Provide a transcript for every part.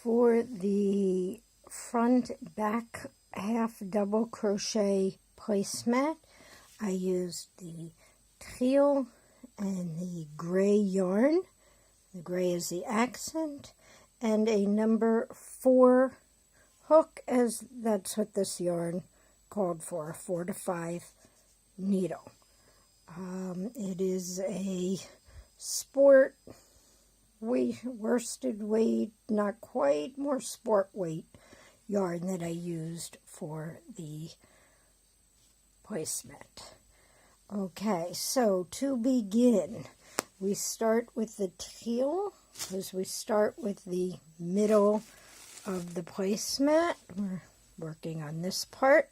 For the front back half double crochet placemat, I used the teal and the gray yarn. The gray is the accent, and a number 4 hook, as that's what this yarn called for, a 4 to 5 needle. It is a sport worsted weight, not quite, more sport weight yarn that I used for the placemat. Okay, so to begin, we start with the teal, because we start with the middle of the placemat. We're working on this part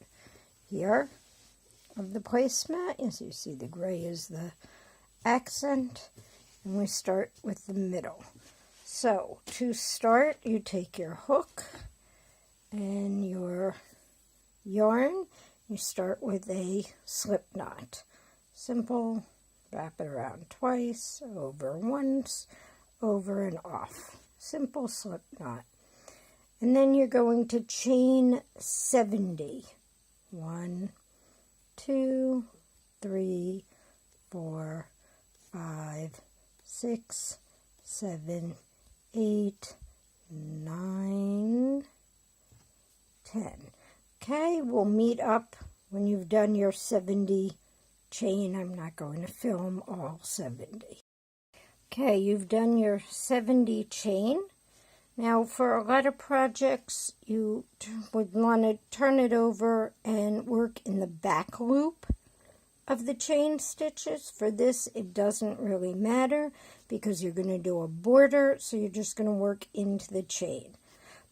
here of the placemat. As you see, the gray is the accent, and we start with the middle. So to start, you take your hook and your yarn. You start with a slip knot. Simple, wrap it around twice, over once, over and off. Simple slip knot. And then you're going to chain 70. 1, 2, 3, 4, 5, 6, 7, 8, 9, 10. Okay, we'll meet up when you've done your 70 chain. I'm not going to film all 70. Okay, you've done your 70 chain. Now, for a lot of projects, you would want to turn it over and work in the back loop of the chain stitches. For this, it doesn't really matter because you're going to do a border, so you're just going to work into the chain.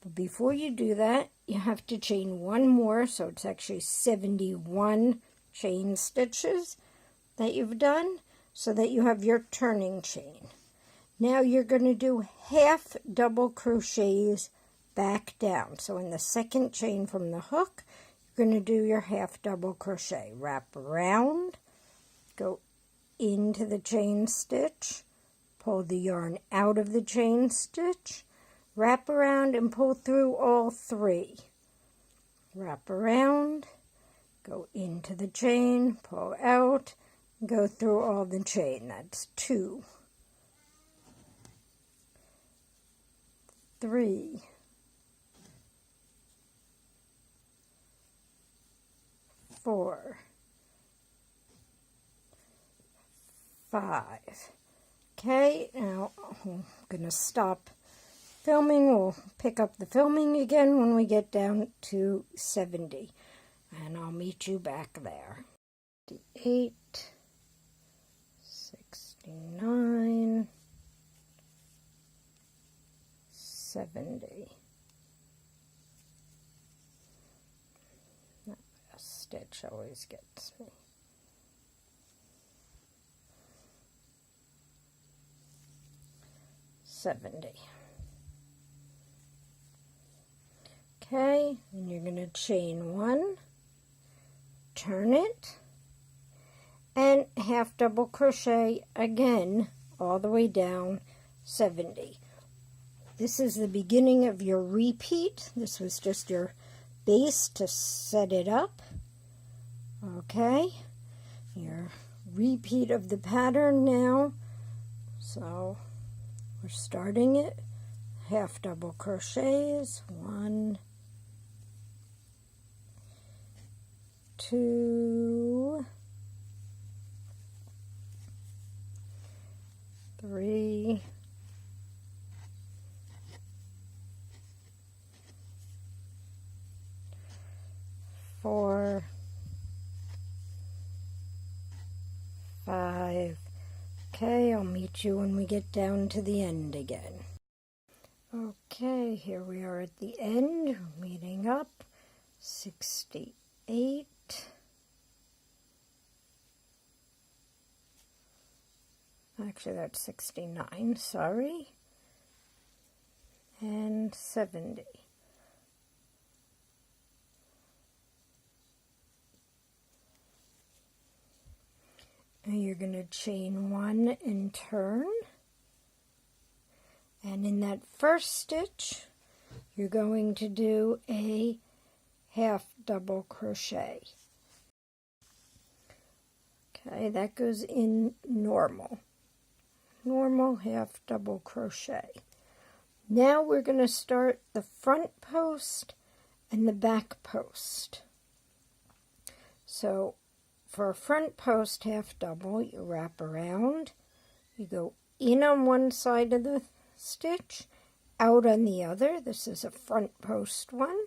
But before you do that, you have to chain one more, so it's actually 71 chain stitches that you've done, so that you have your turning chain. Now you're going to do half double crochets back down. So in the second chain from the hook, you're going to do your half double crochet. Wrap around, go into the chain stitch, pull the yarn out of the chain stitch, wrap around and pull through all 3. Wrap around, go into the chain, pull out, go through all the chain. That's 2. 3, 4, 5. Okay, now I'm going to stop filming. We'll pick up the filming again when we get down to 70, and I'll meet you back there. 68, 69, 70. A stitch always gets me. 70. Okay, and you're going to chain 1, turn it, and half double crochet again all the way down 70. This is the beginning of your repeat. This was just your base to set it up. Okay, your repeat of the pattern now. So we're starting it. Half double crochets. 1, 2, 3, 4, 5. Okay, I'll meet you when we get down to the end again. Okay, here we are at the end, meeting up. 68. Actually, that's 69, sorry. And 70. And you're going to chain 1 and turn. And in that first stitch, you're going to do a half double crochet. Okay, that goes in normal half double crochet. Now we're going to start the front post and the back post. So for a front post half double, you wrap around, you go in on one side of the stitch, out on the other. This is a front post one.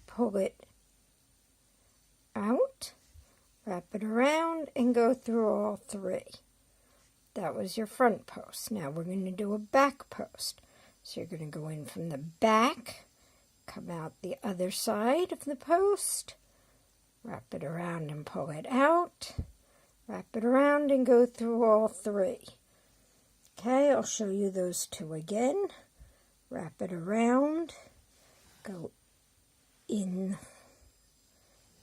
Pull it out, wrap it around, and go through all three. That was your front post. Now we're going to do a back post. So you're going to go in from the back, come out the other side of the post, wrap it around and pull it out, wrap it around and go through all three. Okay, I'll show you those two again. Wrap it around, go in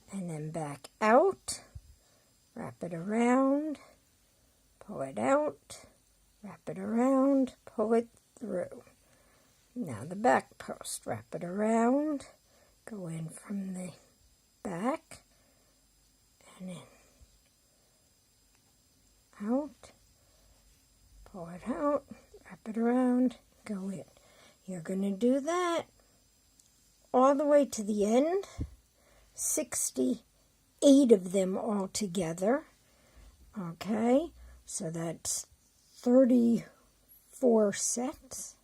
and then back out, wrap it around, pull it out, wrap it around, pull it through. Now the back post, wrap it around, go in from the back and in, out, pull it out, wrap it around, go in. You're going to do that all the way to the end, 68 of them all together. Okay, so that's 34 sets.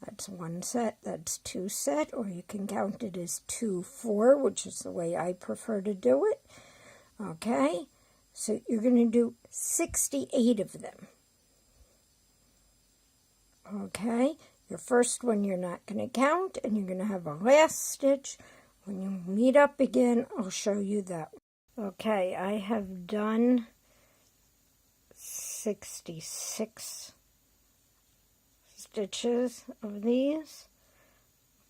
That's one set, that's two set, or you can count it as 2, 4, which is the way I prefer to do it. Okay, so you're going to do 68 of them. Okay, your first one you're not going to count, and you're going to have a last stitch. When you meet up again, I'll show you that. Okay, I have done 66 stitches of these.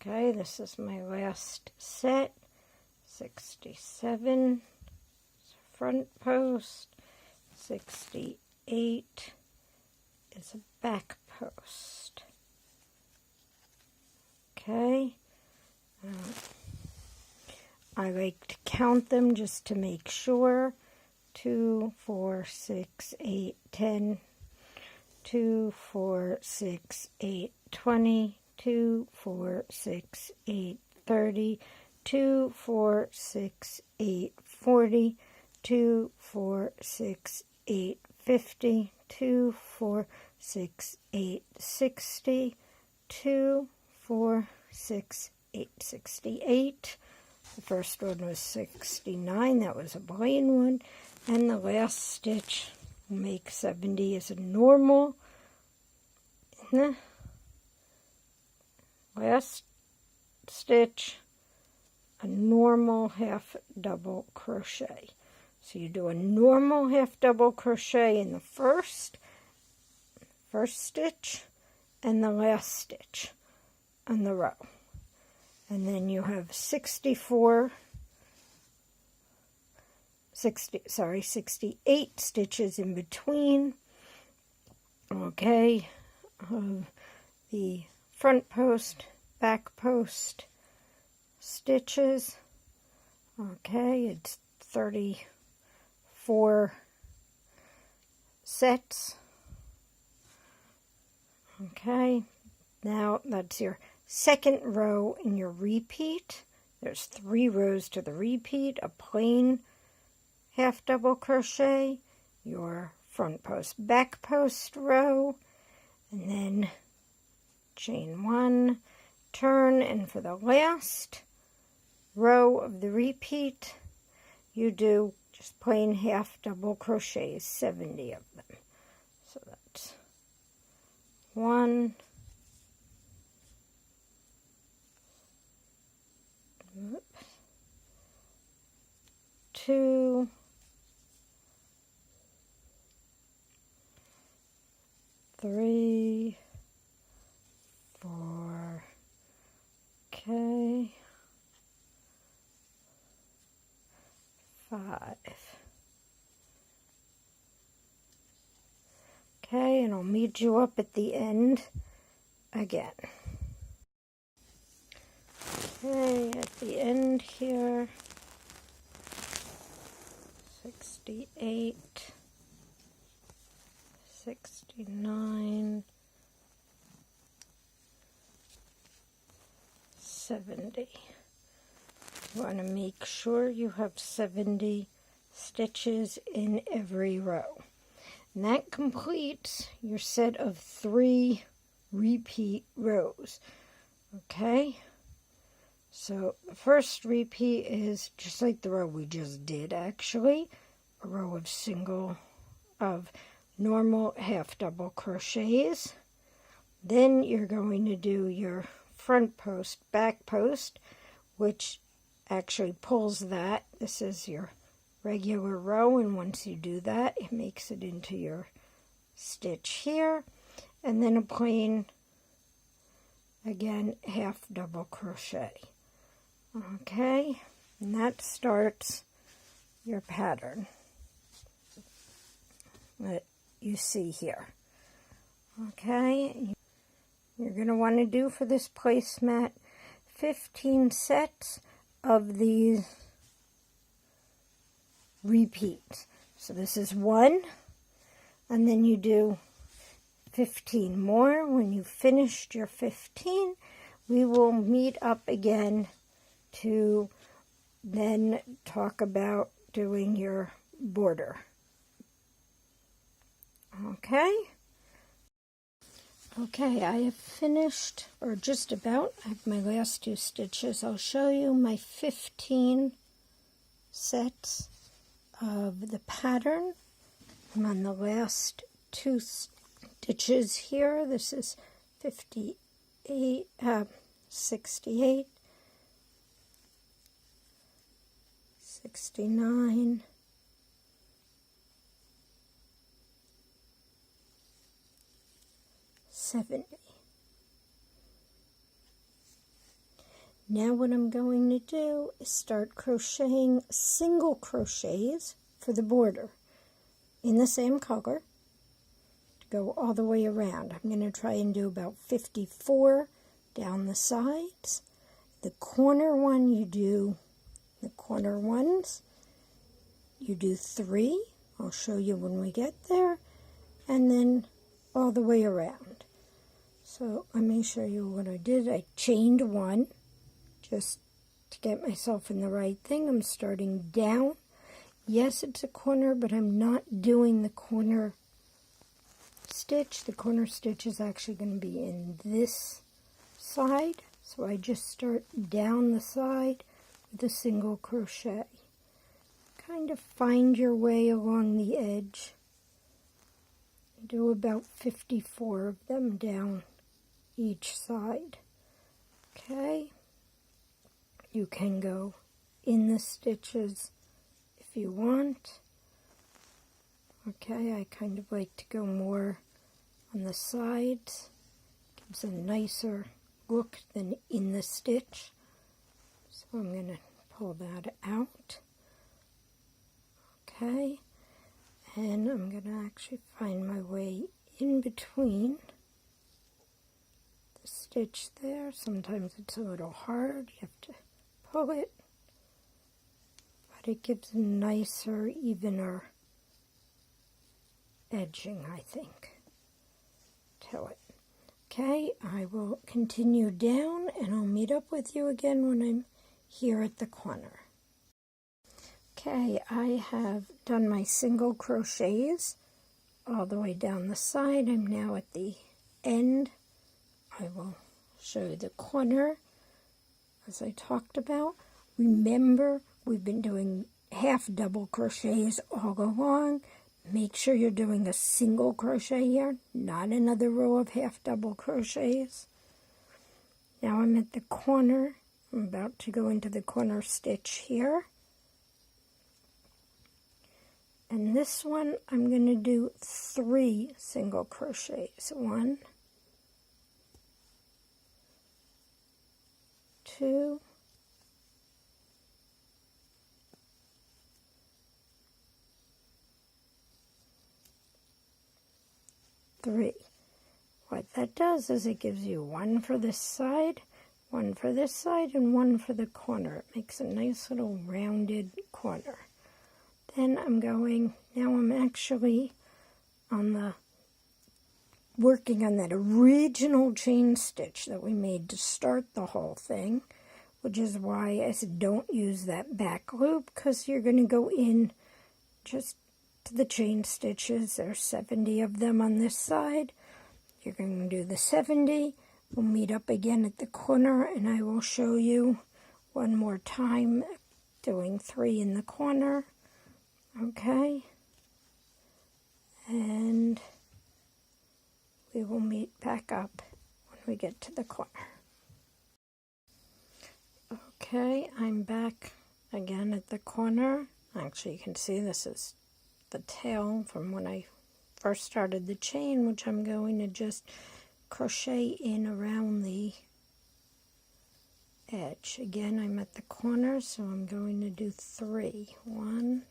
Okay, this is my last set. 67 front post, 68 is a back post. Okay, I like to count them just to make sure. 2, 4, 6, 8, 10, 2, 4, 6, 8, 20, 2, 4, 6, 8, 30, 2, 4, 6, 8, 40, 2, 4, 6, 8, 50, 2, 4, 6, 8, 60, 2, 4, 6, 8, 68. The first one was 69, that was a plain one. And the last stitch will make 70 as a normal. In the last stitch, a normal half double crochet. So you do a normal half double crochet in the first stitch and the last stitch on the row. And then you have 68 stitches in between. Okay, the front post, back post stitches. Okay, it's 34 sets. Okay, now that's your second row in your repeat. There's 3 rows to the repeat, a plain half double crochet, your front post, back post row, and then chain 1, turn, and for the last row of the repeat, you do just plain half double crochets, 70 of them. So that's 1, oops, 2, 3, 4, okay, 5. Okay, and I'll meet you up at the end again. Okay, at the end here, 68, 69, 70. You want to make sure you have 70 stitches in every row. And that completes your set of 3 repeat rows. Okay? So the first repeat is just like the row we just did, actually. A row of normal half double crochets. Then you're going to do your front post, back post, which actually pulls that. This is your regular row, and once you do that, it makes it into your stitch here, and then a plain, again, half double crochet. Okay, and that starts your pattern that you see here. Okay, you're going to want to do for this placemat 15 sets of these repeats. So this is 1, and then you do 15 more. When you've finished your 15, we will meet up again to then talk about doing your border. Okay? Okay, I have finished, or just about. I have my last 2 stitches. I'll show you my 15 sets of the pattern. I'm on the last 2 stitches here. This is 68, 68, 69, 70. Now what I'm going to do is start crocheting single crochets for the border in the same color to go all the way around. I'm going to try and do about 54 down the sides. The corner one, you do the corner ones, you do 3. I'll show you when we get there, and then all the way around. So let me show you what I did. I chained 1 just to get myself in the right thing. I'm starting down. Yes, it's a corner, but I'm not doing the corner stitch. The corner stitch is actually going to be in this side. So I just start down the side with a single crochet. Kind of find your way along the edge. Do about 54 of them down each side. Okay? You can go in the stitches if you want. Okay, I kind of like to go more on the sides. Gives a nicer look than in the stitch. So I'm going to pull that out. Okay, and I'm going to actually find my way in between the stitch there. Sometimes it's a little hard. You have to pull it, but it gives a nicer, evener edging, I think, to it. Okay, I will continue down, and I'll meet up with you again when I'm here at the corner. Okay, I have done my single crochets all the way down the side. I'm now at the end. I will show you the corner as I talked about. Remember, we've been doing half double crochets all along. Make sure you're doing a single crochet here, not another row of half double crochets. Now I'm at the corner. I'm about to go into the corner stitch here. And this one, I'm going to do 3 single crochets. 1, 2, 3. What that does is it gives you 1 for this side, One for this side and one for the corner. It makes a nice little rounded corner. Then I'm actually working on that original chain stitch that we made to start the whole thing, which is why I said don't use that back loop, because you're going to go in just to the chain stitches. There's 70 of them on this side. You're going to do the 70. We'll meet up again at the corner, and I will show you one more time doing 3 in the corner. Okay, and we will meet back up when we get to the corner. Okay, I'm back again at the corner. Actually, you can see this is the tail from when I first started the chain, which I'm going to just crochet in around the edge. Again, I'm at the corner, so I'm going to do 3. 1,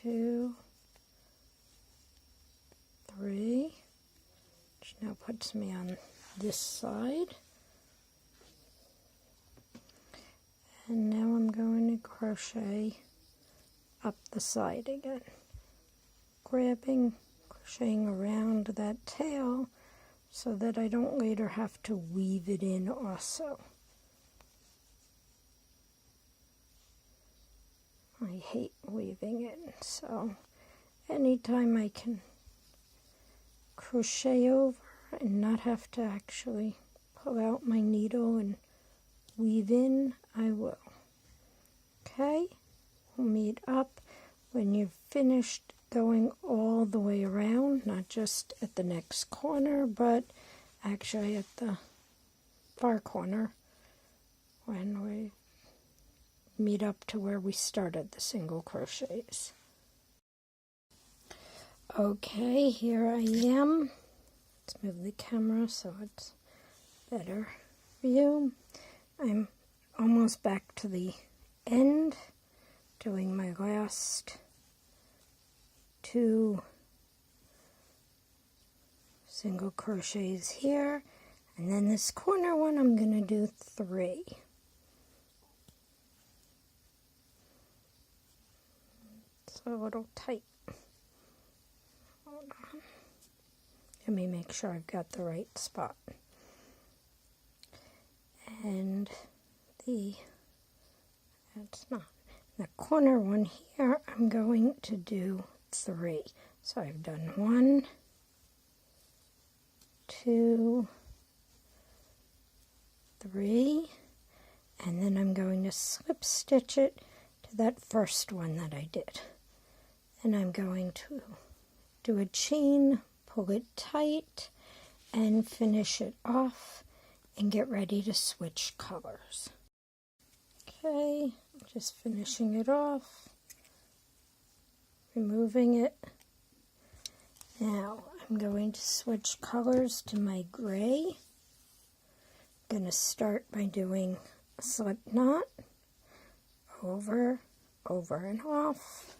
2, 3, which now puts me on this side. And now I'm going to crochet up the side again, crocheting around that tail so that I don't later have to weave it in also. I hate weaving it, so anytime I can crochet over and not have to actually pull out my needle and weave in, I will. Okay, we'll meet up when you've finished going all the way around, not just at the next corner, but actually at the far corner when we meet up to where we started the single crochets. Okay, here I am. Let's move the camera so it's better view. I'm almost back to the end, doing my last 2 single crochets here, and then this corner one I'm going to do 3. It's a little tight. Hold on. Let me make sure I've got the right spot. And that's not. The corner one here, I'm going to do 3. So I've done 1, 2, 3, and then I'm going to slip stitch it to that first one that I did. And I'm going to do a chain, pull it tight, and finish it off and get ready to switch colors. Okay, just finishing it off, removing it. Now I'm going to switch colors to my gray. I'm going to start by doing a slip knot, over, and off.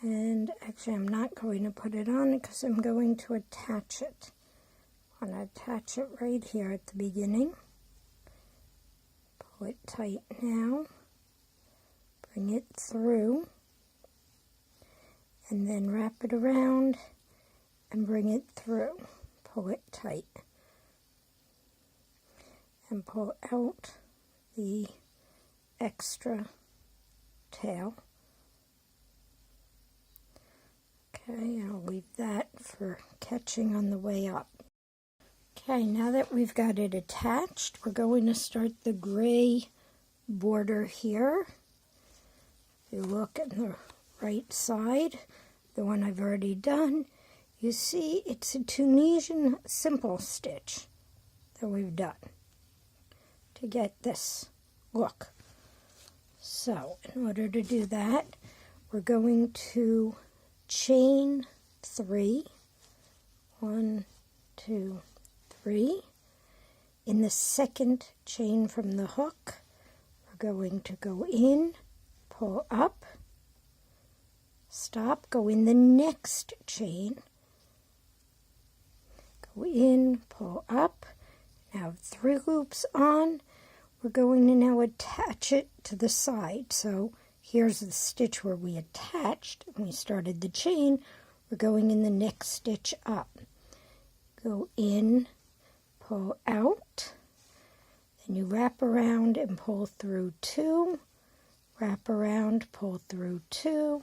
And actually I'm not going to put it on because I'm going to attach it. I want to attach it right here at the beginning. Pull it tight now, bring it through, and then wrap it around and bring it through. Pull it tight and pull out the extra tail. Okay, I'll leave that for catching on the way up. Okay, now that we've got it attached, we're going to start the gray border here. If you look at the right side, the one I've already done, you see it's a Tunisian simple stitch that we've done to get this look. So, in order to do that, we're going to chain 3, 1, 2, 3. In the second chain from the hook, we're going to go in, pull up, stop, go in the next chain, go in, pull up. Now 3 loops on. We're going to now attach it to the side. So here's the stitch where we attached and we started the chain. We're going in the next stitch up. Go in, pull out, then you wrap around and pull through 2, wrap around, pull through 2,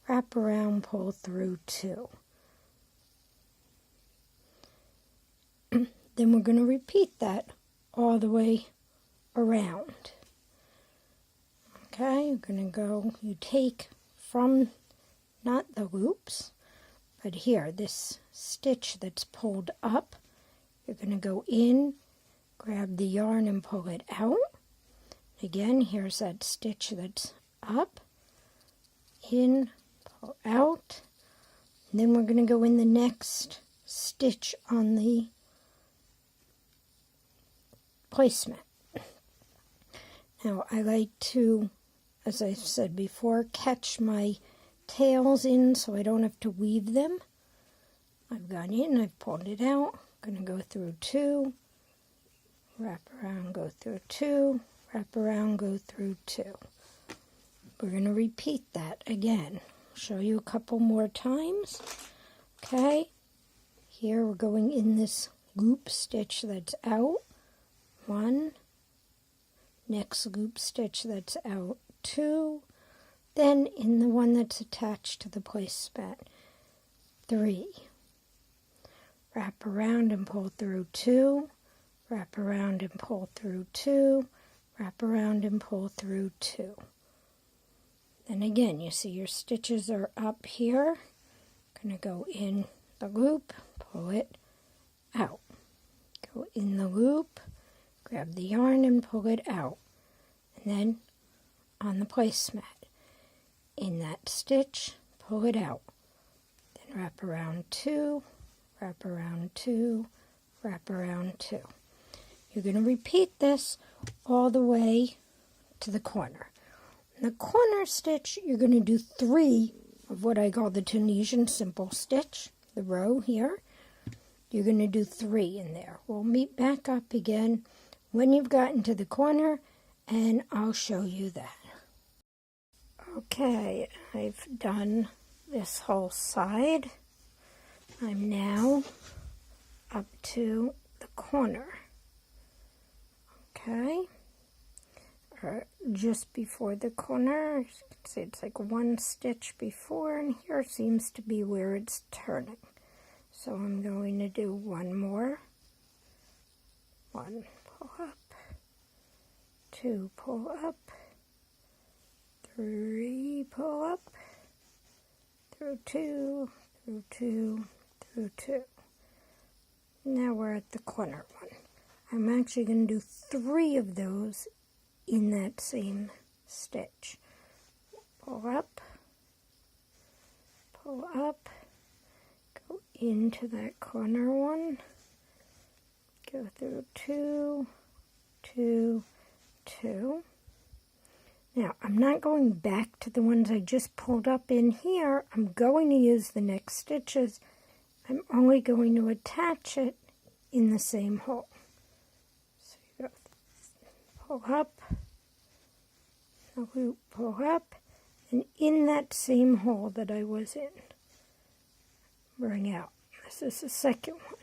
wrap around, pull through 2. Then we're going to repeat that all the way around. Okay, you're going to go, you take from, not the loops, but here, this stitch that's pulled up, you're going to go in, grab the yarn and pull it out. Again, here's that stitch that's up, in, pull out, and then we're going to go in the next stitch on the placemat. Now, I like to, as I said before, catch my tails in so I don't have to weave them. I've gone in, I've pulled it out. I'm going to go through 2, wrap around, go through 2, wrap around, go through 2. We're going to repeat that again. I'll show you a couple more times. Okay, here we're going in this loop stitch that's out. 1, next loop stitch that's out, 2, then in the one that's attached to the placemat, 3. Wrap around and pull through 2, wrap around and pull through 2, wrap around and pull through 2. Then again, you see your stitches are up here. Going to go in the loop, pull it out. Go in the loop, grab the yarn and pull it out. And then on the placemat, in that stitch, pull it out. Then wrap around 2, wrap around 2, wrap around 2. You're going to repeat this all the way to the corner. In the corner stitch, you're going to do 3 of what I call the Tunisian simple stitch, the row here. You're going to do 3 in there. We'll meet back up again when you've gotten to the corner, and I'll show you that. Okay, I've done this whole side. I'm now up to the corner. Okay, just before the corner, as you can see it's like 1 stitch before, and here seems to be where it's turning. So I'm going to do 1 more. 1, pull up, 2, pull up, 3, pull up, through 2, through 2, through 2. Now we're at the corner one. I'm actually going to do 3 of those in that same stitch. Pull up, go into that corner one, go through 2, 2, 2. Now, I'm not going back to the ones I just pulled up in here. I'm going to use the next stitches. I'm only going to attach it in the same hole. So you go pull up, the loop, pull up, and in that same hole that I was in, bring out. This is the second one.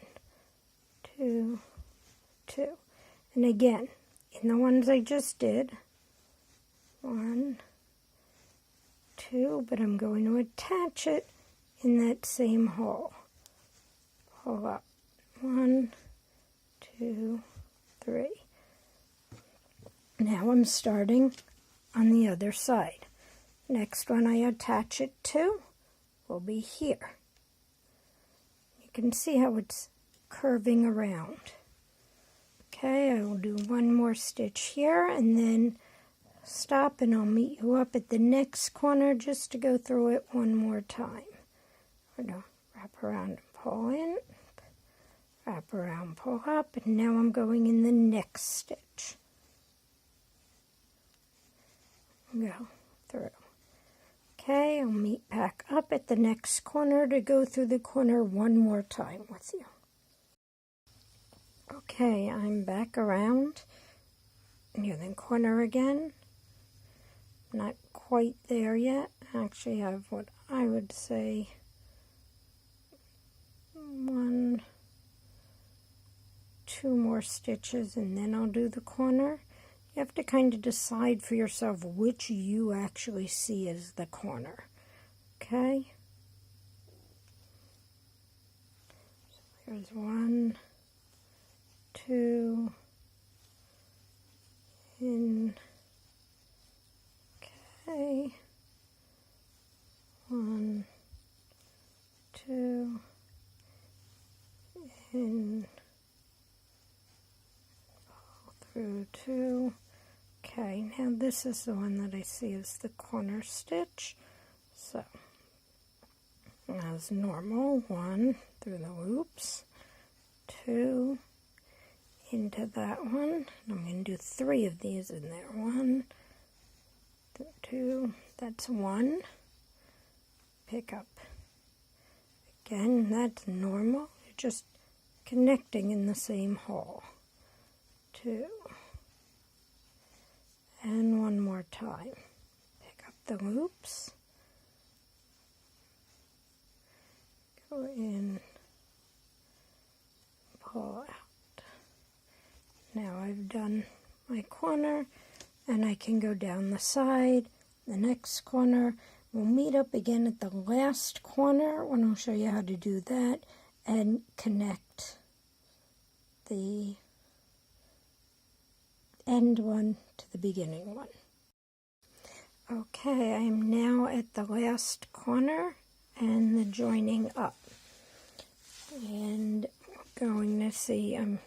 2, 2. And again, in the ones I just did, 1, 2, but I'm going to attach it in that same hole. Pull up. 1, 2, 3. Now I'm starting on the other side. Next one I attach it to will be here. You can see how it's curving around. Okay, I will do 1 more stitch here and then stop, and I'll meet you up at the next corner just to go through it 1 more time. I'm going to wrap around and pull in, wrap around, pull up, and now I'm going in the next stitch. Go through. Okay, I'll meet back up at the next corner to go through the corner 1 more time with you. Okay, I'm back around near the corner again. Not quite there yet. I actually have what I would say 1, 2 more stitches, and then I'll do the corner. You have to kind of decide for yourself which you actually see as the corner. Okay? So there's 1, 2, in. Okay. 1, 2, in, through 2. Okay, now this is the one that I see as the corner stitch. So, as normal, 1 through the loops, 2 into that one. I'm going to do 3 of these in there. 1, 2, that's 1. Pick up. Again, that's normal. You're just connecting in the same hole. 2. And 1 more time. Pick up the loops. Go in. Pull out. Now I've done my corner, and I can go down the side. The next corner. We'll meet up again at the last corner when I'll show you how to do that and connect the end one to the beginning one. Okay, I am now at the last corner and the joining up. And we're going to see I'm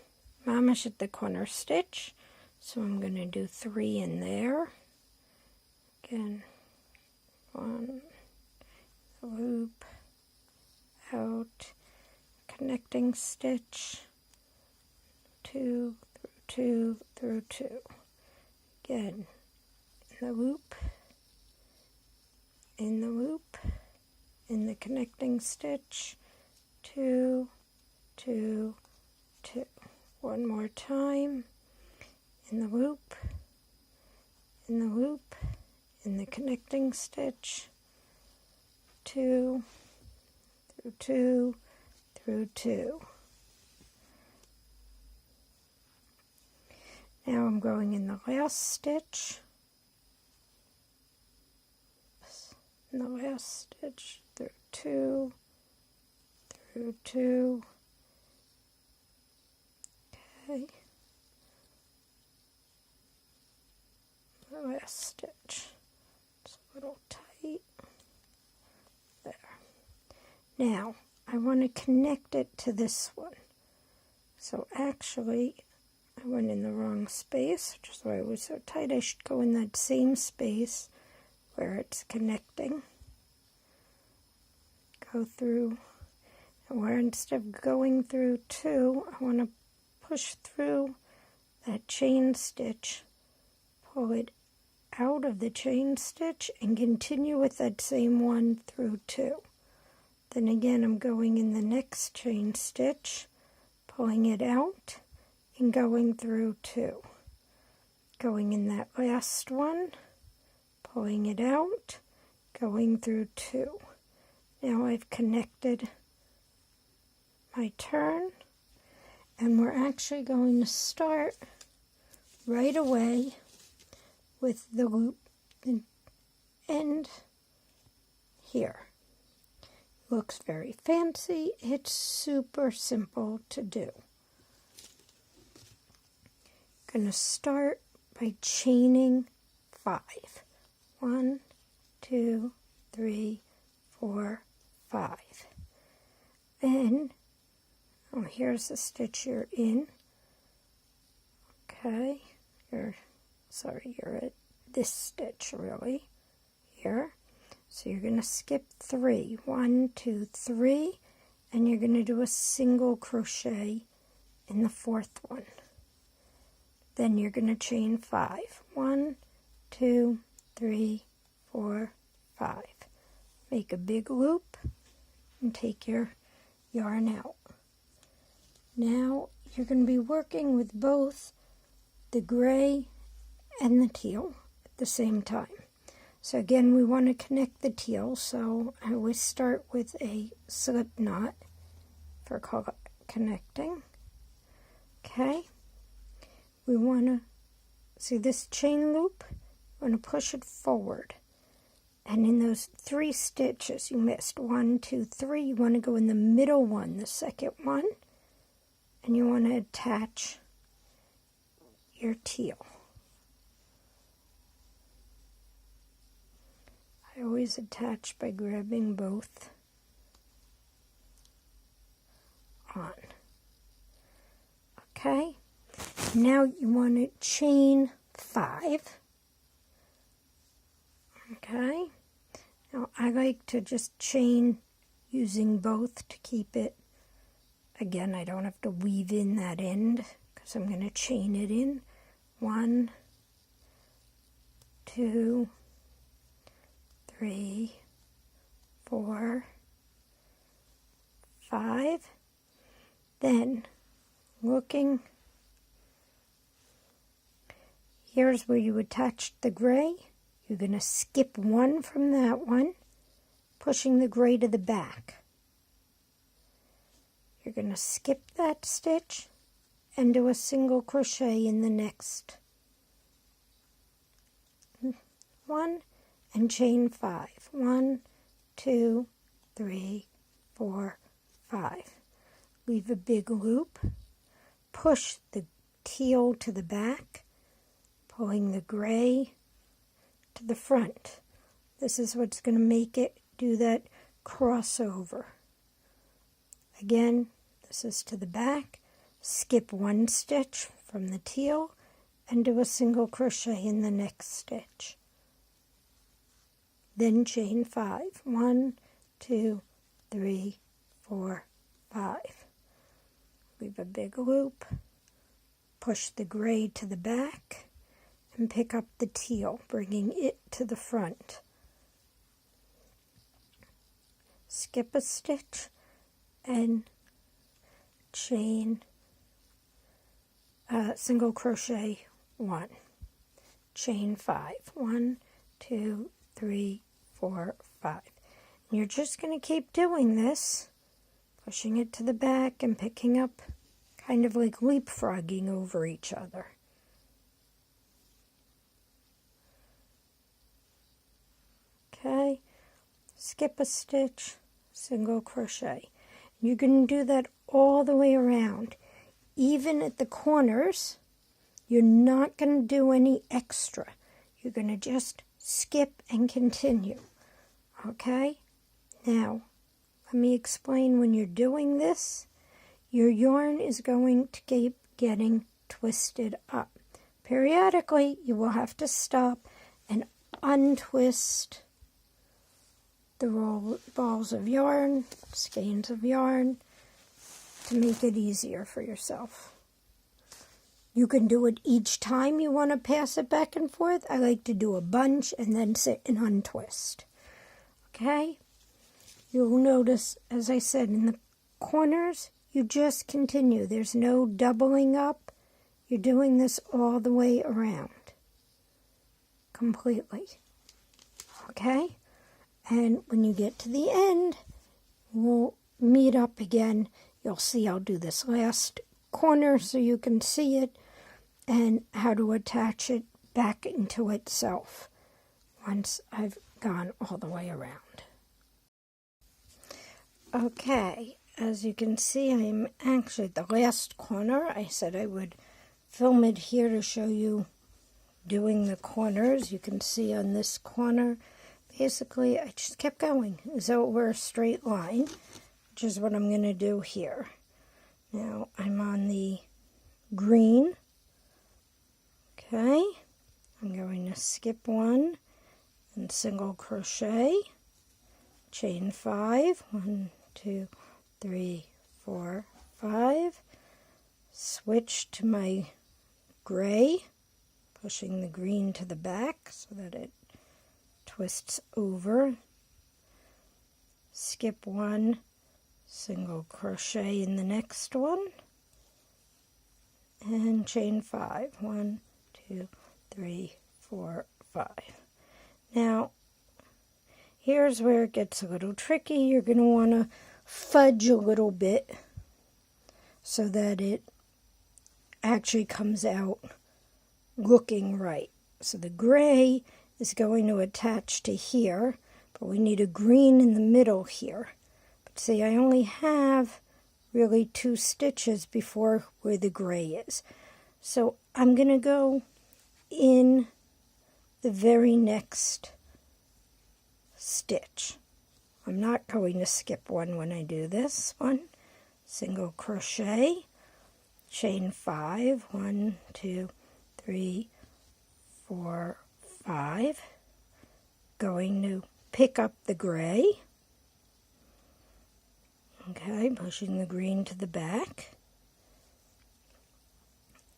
mamish at the corner stitch, so I'm going to do 3 in there. Again, 1, loop, out, connecting stitch, 2 through 2 through 2. Again, in the loop, in the loop, in the connecting stitch, 2, 2, 2. 1 more time, in the loop, in the loop, in the connecting stitch, 2 through 2 through 2. Now I'm going in the last stitch, in the last stitch, through 2 through 2. Okay. The last stitch. It's a little tight. There. Now, I want to connect it to this one. So actually, I went in the wrong space, which is why it was so tight. I should go in that same space where it's connecting. Go through, and where instead of going through 2, I want to push through that chain stitch, pull it out of the chain stitch, and continue with that same one through 2. Then again, I'm going in the next chain stitch, pulling it out, and going through 2. Going in that last one, pulling it out, going through 2. Now I've connected my turn, and we're actually going to start right away with the loop and end here. Looks very fancy. It's super simple to do. Going to start by chaining 5. 1, 2, 3, 4, 5. Then, oh, here's the stitch you're in. Okay, you're at this stitch really here. So you're going to skip 3. 1, 2, 3, and you're going to do a single crochet in the 4th one. Then you're going to chain 5. 1, 2, 3, 4, 5. Make a big loop and take your yarn out. Now you're going to be working with both the gray and the teal at the same time. So again, we want to connect the teal, so I always start with a slip knot for connecting. Okay, we want to see this chain loop, we want to push it forward. And in those 3 stitches you missed, 1, 2, 3, you want to go in the middle one, the second one, and you want to attach your teal. I always attach by grabbing both on. Okay, now you want to chain 5. Okay, now I like to just chain using both to keep it. Again, I don't have to weave in that end because I'm going to chain it in. 1, 2, 3, 4, 5. Then, looking, here's where you attached the gray. You're going to skip 1 from that one, pushing the gray to the back. You're going to skip that stitch and do a single crochet in the next one and chain 5. 1, 2, 3, 4, 5. Leave a big loop, push the teal to the back, pulling the gray to the front. This is what's going to make it do that crossover. Again, this is to the back, skip 1 stitch from the teal and do a single crochet in the next stitch. Then chain 5. 1, 2, 3, 4, 5. Leave a big loop, push the gray to the back, and pick up the teal, bringing it to the front. Skip a stitch and chain, single crochet 1. Chain 5. 1, 2, 3, 4, 5. And you're just going to keep doing this, pushing it to the back and picking up, kind of like leapfrogging over each other. Okay, skip a stitch, single crochet. You're going to do that all the way around. Even at the corners, you're not going to do any extra. You're going to just skip and continue. Okay? Now, let me explain when you're doing this. Your yarn is going to keep getting twisted up. Periodically, you will have to stop and untwist the balls of yarn, skeins of yarn, to make it easier for yourself. You can do it each time you want to pass it back and forth. I like to do a bunch and then sit and untwist. Okay? You'll notice, as I said, in the corners, you just continue. There's no doubling up. You're doing this all the way around. Completely. Okay? And when you get to the end, we'll meet up again. You'll see I'll do this last corner so you can see it and how to attach it back into itself once I've gone all the way around. Okay, as you can see, I'm actually at the last corner. I said I would film it here to show you doing the corners. You can see on this corner, basically, I just kept going as though it were a straight line, which is what I'm going to do here. Now, I'm on the green. Okay, I'm going to skip 1 and single crochet, chain 5, 1, 2, 3, 4, 5, switch to my gray, pushing the green to the back so that it twists over, skip 1, single crochet in the next one, and chain 5. 1, 2, 3, 4, 5. Now, here's where it gets a little tricky. You're going to want to fudge a little bit so that it actually comes out looking right. So the gray is going to attach to here, but we need a green in the middle here. But see, I only have really 2 stitches before where the gray is. So I'm going to go in the very next stitch. I'm not going to skip one when I do this one. Single crochet, chain 5, 1, 2, 3, 4, 5. Going to pick up the gray. Okay, pushing the green to the back.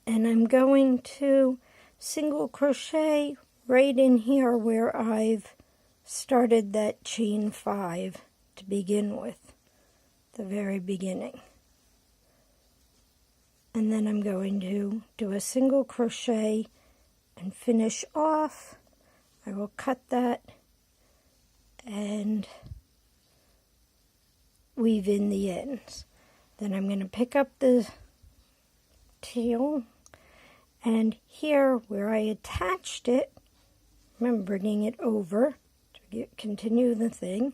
And I'm going to single crochet right in here where I've started that chain 5 to begin with, the very beginning. And then I'm going to do a single crochet and finish off. I will cut that and weave in the ends. Then I'm going to pick up the tail, and here where I attached it, I'm bringing it over to continue the thing.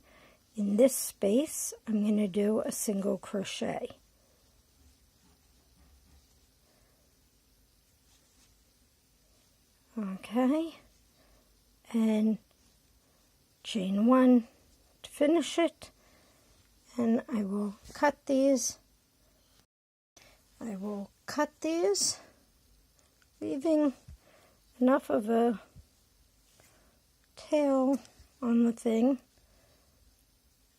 In this space, I'm going to do a single crochet. Okay, and chain 1 to finish it, and I will cut these. Leaving enough of a tail on the thing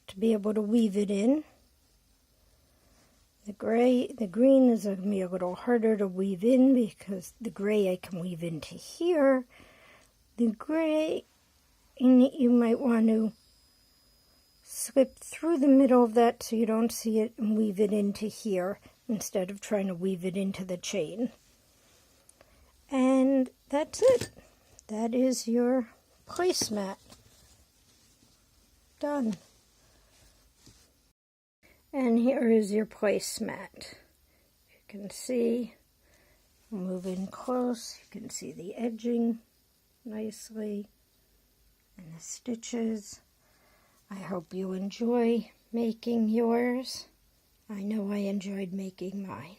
to be able to weave it in. The green is going to be a little harder to weave in because the gray I can weave into here. The gray, you might want to slip through the middle of that so you don't see it and weave it into here instead of trying to weave it into the chain. And that's it. That is your placemat. Done. And here is your placemat. You can see, move in close, you can see the edging nicely and the stitches. I hope you enjoy making yours. I know I enjoyed making mine.